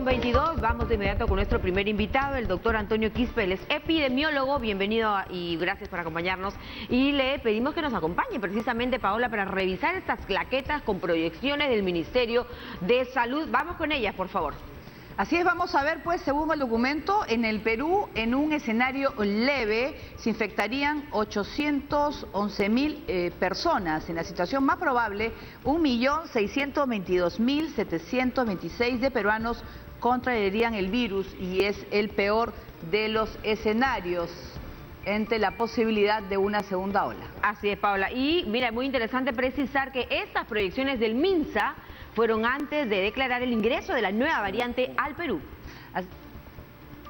8:22, vamos de inmediato con nuestro primer invitado, el doctor Antonio Quispe, él es epidemiólogo, bienvenido y gracias por acompañarnos. Y le pedimos que nos acompañe precisamente, Paola, para revisar estas claquetas con proyecciones del Ministerio de Salud. Vamos con ellas, por favor. Así es, vamos a ver, pues, según el documento, en el Perú, en un escenario leve, se infectarían 811.000 personas. En la situación más probable, 1.622.726 de peruanos contraerían el virus y es el peor de los escenarios ante la posibilidad de una segunda ola. Así es, Paola. Y mira, muy interesante precisar que estas proyecciones del MINSA fueron antes de declarar el ingreso de la nueva variante al Perú.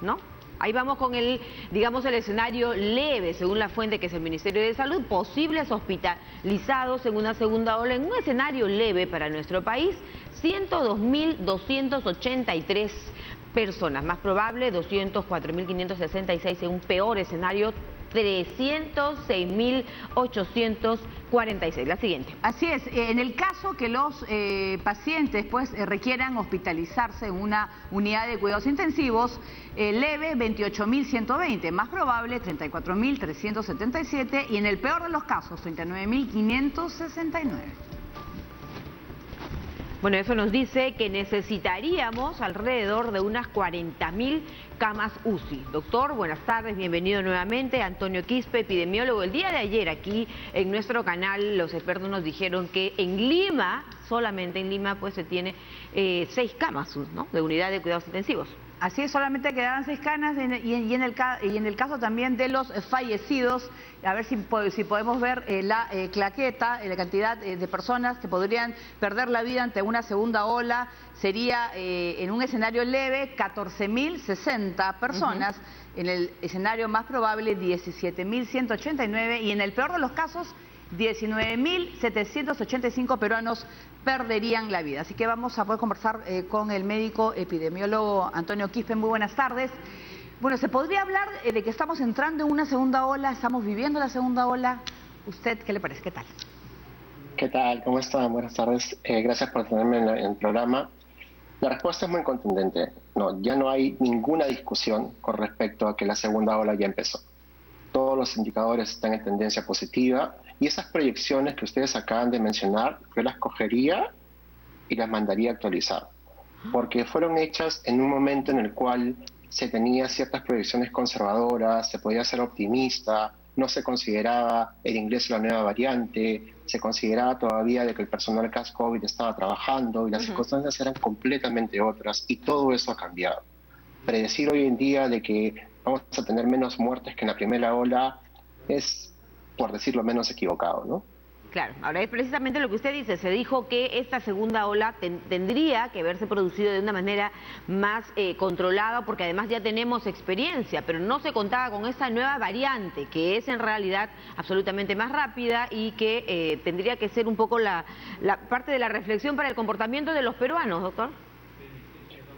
¿No? Ahí vamos con el, digamos, el escenario leve, según la fuente que es el Ministerio de Salud, posibles hospitalizados en una segunda ola en un escenario leve para nuestro país, 102.283 personas, más probable 204.566 en un peor escenario, 306.846. La siguiente. Así es, en el caso que los pacientes pues requieran hospitalizarse en una unidad de cuidados intensivos, leve 28.120, más probable 34.377 y en el peor de los casos 39.569. Bueno, eso nos dice que necesitaríamos alrededor de unas 40.000 camas UCI. Doctor, buenas tardes, bienvenido nuevamente. Antonio Quispe, epidemiólogo. El día de ayer aquí en nuestro canal los expertos nos dijeron que en Lima, solamente en Lima, pues se tiene 6 camas, ¿no?, de unidad de cuidados intensivos. Así es, solamente quedaban 6 camas y en el caso también de los fallecidos, a ver si podemos ver la claqueta, la cantidad de personas que podrían perder la vida ante una segunda ola, sería en un escenario leve 14.060 personas, en el escenario más probable 17.189 y en el peor de los casos 19.785 peruanos perderían la vida. Así que vamos a poder conversar con el médico epidemiólogo Antonio Quispe. Muy buenas tardes. Bueno, ¿se podría hablar de que estamos entrando en una segunda ola? ¿Estamos viviendo la segunda ola? ¿Usted qué le parece? ¿Qué tal? ¿Qué tal? ¿Cómo están? Buenas tardes. Gracias por tenerme en el programa. La respuesta es muy contundente. No, ya no hay ninguna discusión con respecto a que la segunda ola ya empezó. Todos los indicadores están en tendencia positiva y esas proyecciones que ustedes acaban de mencionar, yo las cogería y las mandaría a actualizar, porque fueron hechas en un momento en el cual se tenía ciertas proyecciones conservadoras, se podía ser optimista, no se consideraba el ingreso de la nueva variante, se consideraba todavía de que el personal CAS COVID estaba trabajando y las circunstancias eran completamente otras y todo eso ha cambiado. Predecir hoy en día de que vamos a tener menos muertes que en la primera ola es, por decirlo menos, equivocado, ¿no? Claro, ahora es precisamente lo que usted dice, se dijo que esta segunda ola tendría que haberse producido de una manera más controlada porque además ya tenemos experiencia, pero no se contaba con esta nueva variante que es en realidad absolutamente más rápida y que tendría que ser un poco la parte de la reflexión para el comportamiento de los peruanos, doctor.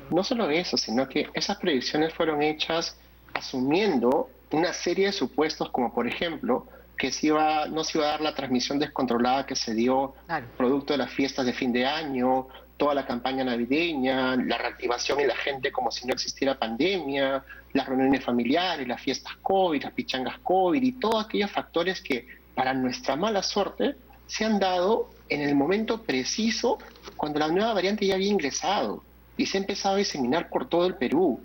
No solo eso, sino que esas predicciones fueron hechas asumiendo una serie de supuestos como, por ejemplo, que no se iba a dar la transmisión descontrolada que se dio producto de las fiestas de fin de año, toda la campaña navideña, la reactivación en la gente como si no existiera pandemia, las reuniones familiares, las fiestas COVID, las pichangas COVID y todos aquellos factores que, para nuestra mala suerte, se han dado en el momento preciso cuando la nueva variante ya había ingresado y se ha empezado a diseminar por todo el Perú.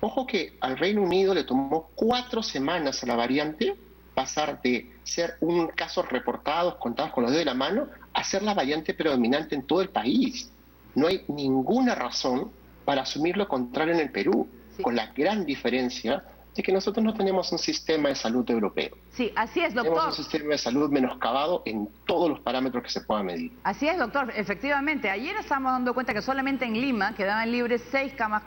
Ojo que al Reino Unido le tomó 4 semanas a la variante pasar de ser un caso reportados, contados con los dedos de la mano, a ser la variante predominante en todo el país. No hay ninguna razón para asumir lo contrario en el Perú, con la gran diferencia de que nosotros no tenemos un sistema de salud europeo. Sí, así es, doctor. Tenemos un sistema de salud menoscabado en todos los parámetros que se puedan medir. Así es, doctor, efectivamente. Ayer estábamos dando cuenta que solamente en Lima quedaban libres 6 camas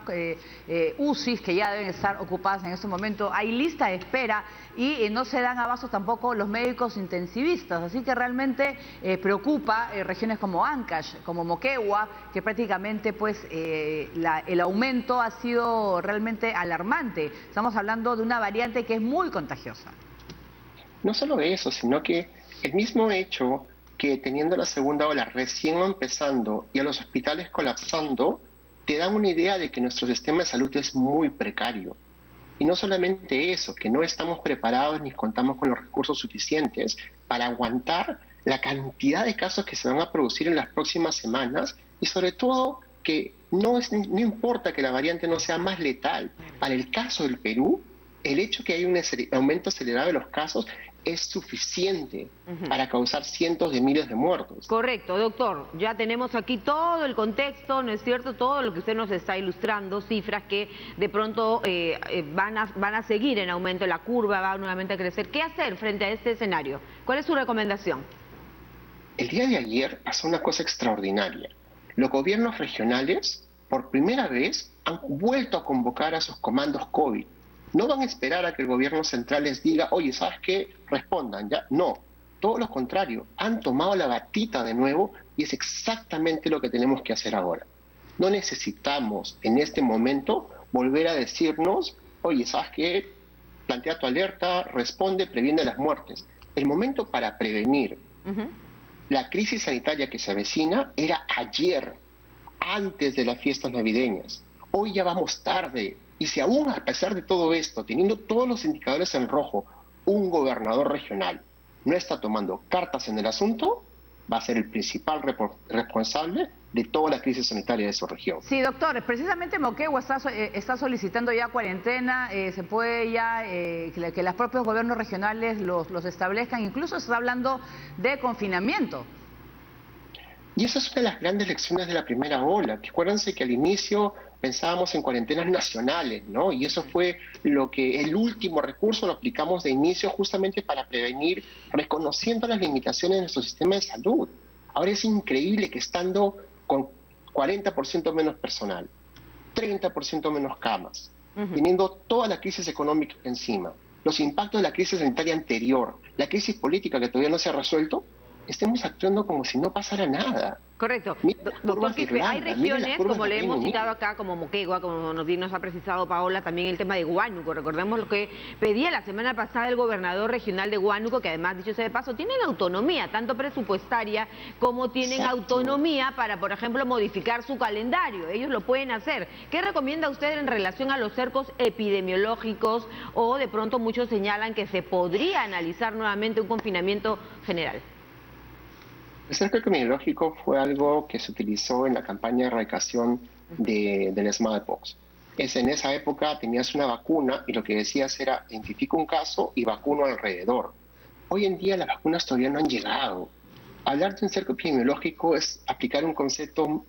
UCI que ya deben estar ocupadas en este momento. Hay lista de espera y no se dan abasto tampoco los médicos intensivistas. Así que realmente preocupa regiones como Ancash, como Moquegua, que prácticamente pues el aumento ha sido realmente alarmante. Estamos hablando de una variante que es muy contagiosa. No solo eso, sino que el mismo hecho que teniendo la segunda ola recién empezando y a los hospitales colapsando, te dan una idea de que nuestro sistema de salud es muy precario. Y no solamente eso, que no estamos preparados ni contamos con los recursos suficientes para aguantar la cantidad de casos que se van a producir en las próximas semanas y sobre todo que no importa que la variante no sea más letal. Para el caso del Perú, el hecho que hay un aumento acelerado de los casos es suficiente para causar cientos de miles de muertos. Correcto, doctor. Ya tenemos aquí todo el contexto, ¿no es cierto? Todo lo que usted nos está ilustrando, cifras que de pronto van a seguir en aumento, la curva va nuevamente a crecer. ¿Qué hacer frente a este escenario? ¿Cuál es su recomendación? El día de ayer pasó una cosa extraordinaria. Los gobiernos regionales, por primera vez, han vuelto a convocar a sus comandos COVID. No van a esperar a que el gobierno central les diga, oye, ¿sabes qué? Respondan, ya. No, todo lo contrario, han tomado la batita de nuevo y es exactamente lo que tenemos que hacer ahora. No necesitamos en este momento volver a decirnos, oye, ¿sabes qué? Plantea tu alerta, responde, previene las muertes. El momento para prevenir la crisis sanitaria que se avecina era ayer, antes de las fiestas navideñas. Hoy ya vamos tarde. Y si aún, a pesar de todo esto, teniendo todos los indicadores en rojo, un gobernador regional no está tomando cartas en el asunto, va a ser el principal responsable de toda la crisis sanitaria de su región. Sí, doctor, precisamente Moquegua está solicitando ya cuarentena, se puede ya que los propios gobiernos regionales los establezcan, incluso se está hablando de confinamiento. Y esa es una de las grandes lecciones de la primera ola, que acuérdense que al inicio pensábamos en cuarentenas nacionales, ¿no? Y eso fue el último recurso, lo aplicamos de inicio justamente para prevenir, reconociendo las limitaciones de nuestro sistema de salud. Ahora es increíble que estando con 40% menos personal, 30% menos camas, teniendo toda la crisis económica encima, los impactos de la crisis sanitaria anterior, la crisis política que todavía no se ha resuelto, estemos actuando como si no pasara nada. Correcto. Doctor Quispe, hay regiones, como le hemos citado acá, como Moquegua, como nos ha precisado Paola, también el tema de Huánuco. Recordemos lo que pedía la semana pasada el gobernador regional de Huánuco, que además, dicho sea de paso, tienen autonomía, tanto presupuestaria como tienen autonomía para, por ejemplo, modificar su calendario. Ellos lo pueden hacer. ¿Qué recomienda usted en relación a los cercos epidemiológicos? O de pronto muchos señalan que se podría analizar nuevamente un confinamiento general. El cerco epidemiológico fue algo que se utilizó en la campaña de erradicación del smallpox. En esa época tenías una vacuna y lo que decías era identifica un caso y vacuno alrededor. Hoy en día las vacunas todavía no han llegado. Hablar de un cerco epidemiológico es aplicar un concepto,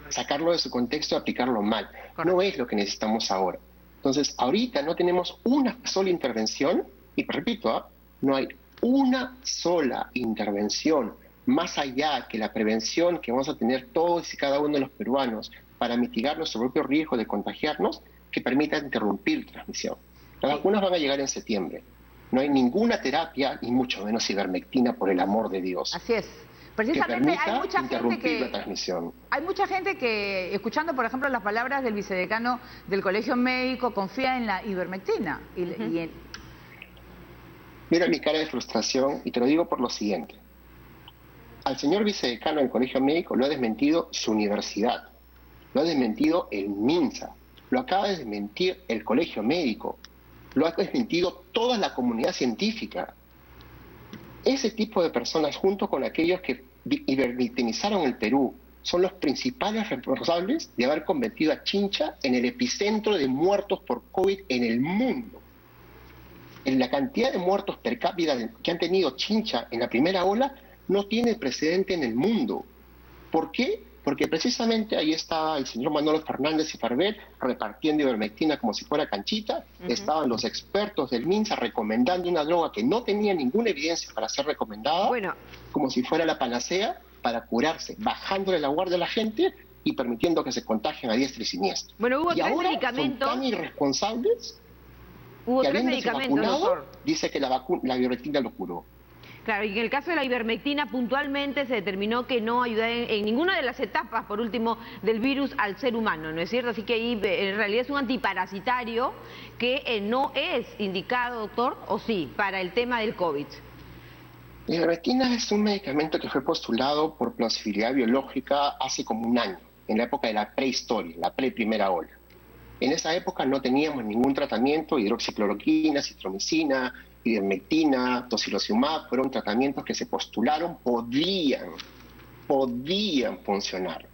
sacarlo de su contexto y aplicarlo mal. No es lo que necesitamos ahora. Entonces, ahorita no tenemos una sola intervención y, repito, no hay una sola intervención más allá que la prevención que vamos a tener todos y cada uno de los peruanos para mitigar nuestro propio riesgo de contagiarnos, que permita interrumpir transmisión. Las vacunas van a llegar en septiembre. No hay ninguna terapia, y mucho menos ivermectina, por el amor de Dios. Así es. Precisamente hay mucha gente que, escuchando por ejemplo las palabras del vicedecano del Colegio Médico, confía en la ivermectina. Mira mi cara de frustración y te lo digo por lo siguiente. Al señor vicedecano del Colegio Médico lo ha desmentido su universidad, lo ha desmentido el MINSA, lo acaba de desmentir el Colegio Médico, lo ha desmentido toda la comunidad científica. Ese tipo de personas, junto con aquellos que ivermectinizaron el Perú, son los principales responsables de haber convertido a Chincha en el epicentro de muertos por COVID en el mundo. En la cantidad de muertos per cápita que han tenido Chincha en la primera ola no tiene precedente en el mundo. ¿Por qué? Porque precisamente ahí estaba el señor Manolo Fernández y Farbel repartiendo ivermectina como si fuera canchita, estaban los expertos del MINSA recomendando una droga que no tenía ninguna evidencia para ser recomendada, como si fuera la panacea para curarse, bajándole la guardia a la gente y permitiendo que se contagien a diestra y siniestra. Bueno, hubo y ahora son tan irresponsables que habiéndose vacunado, dice que la ivermectina lo curó. Claro, y en el caso de la ivermectina puntualmente se determinó que no ayuda en ninguna de las etapas, por último, del virus al ser humano, ¿no es cierto? Así que ahí en realidad es un antiparasitario que no es indicado, doctor, o sí, para el tema del COVID. La ivermectina es un medicamento que fue postulado por plausibilidad biológica hace como un año. en la época de la prehistoria, la primera ola. En esa época no teníamos ningún tratamiento, hidroxicloroquina, citromicina, ivermectina, tocilizumab, fueron tratamientos que se postularon podían funcionar.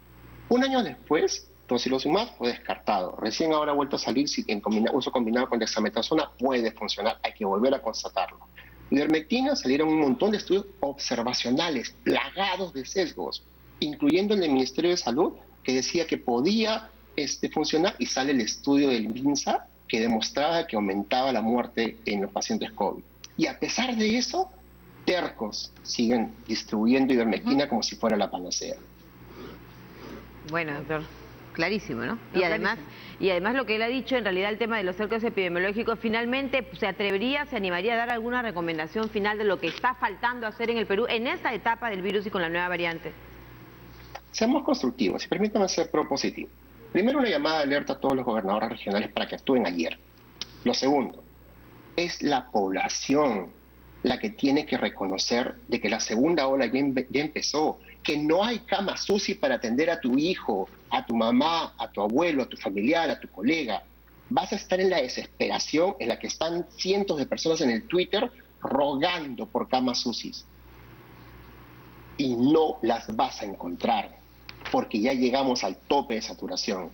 Un año después, tocilizumab fue descartado. Recién ahora ha vuelto a salir, si en uso combinado con dexametasona puede funcionar, hay que volver a constatarlo. Ivermectina salieron un montón de estudios observacionales, plagados de sesgos, incluyendo el del Ministerio de Salud, que decía que podía funcionar, y sale el estudio del MINSA que demostraba que aumentaba la muerte en los pacientes COVID. Y a pesar de eso, tercos siguen distribuyendo ivermectina como si fuera la panacea. Bueno, doctor, clarísimo, ¿no? No, Y además lo que él ha dicho, en realidad el tema de los cercos epidemiológicos, finalmente se animaría a dar alguna recomendación final de lo que está faltando hacer en el Perú en esta etapa del virus y con la nueva variante. Seamos constructivos y permítanme ser propositivo. Primero, una llamada de alerta a todos los gobernadores regionales para que actúen ayer. Lo segundo, es la población la que tiene que reconocer de que la segunda ola ya empezó, que no hay camas UCI para atender a tu hijo, a tu mamá, a tu abuelo, a tu familiar, a tu colega. Vas a estar en la desesperación en la que están cientos de personas en el Twitter rogando por camas UCI. Y no las vas a encontrar, porque ya llegamos al tope de saturación.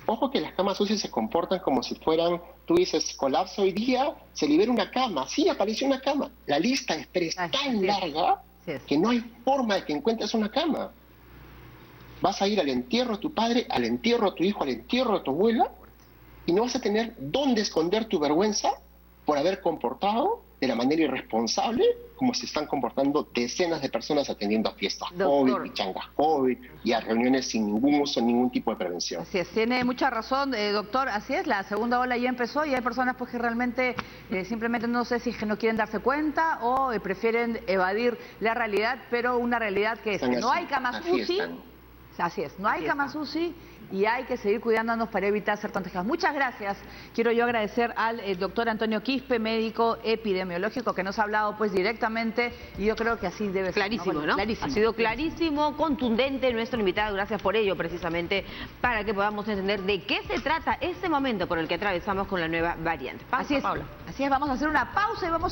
Ojo que las camas UCI se comportan como si fueran, tú dices, colapso hoy día, se libera una cama. Sí, apareció una cama. La lista de espera es tan larga que no hay forma de que encuentres una cama. Vas a ir al entierro de tu padre, al entierro de tu hijo, al entierro de tu abuela, y no vas a tener dónde esconder tu vergüenza por haber comportado de la manera irresponsable como se están comportando decenas de personas atendiendo a fiestas COVID, pichangas COVID y a reuniones sin ningún uso, ningún tipo de prevención. Así es, tiene mucha razón, doctor, así es, la segunda ola ya empezó y hay personas pues que realmente simplemente no sé si es que no quieren darse cuenta o prefieren evadir la realidad, pero una realidad que es que no hay camas UCI. Así es, no hay camas UCI y hay que seguir cuidándonos para evitar ser contagiados. Muchas gracias. Quiero yo agradecer al doctor Antonio Quispe, médico epidemiológico, que nos ha hablado pues directamente y yo creo que así debe ser. Clarísimo, ¿no? Clarísimo. Ha sido clarísimo, contundente nuestro invitado. Gracias por ello, precisamente, para que podamos entender de qué se trata este momento por el que atravesamos con la nueva variante. Pausa, Así es, Paula. así es, vamos a hacer una pausa y vamos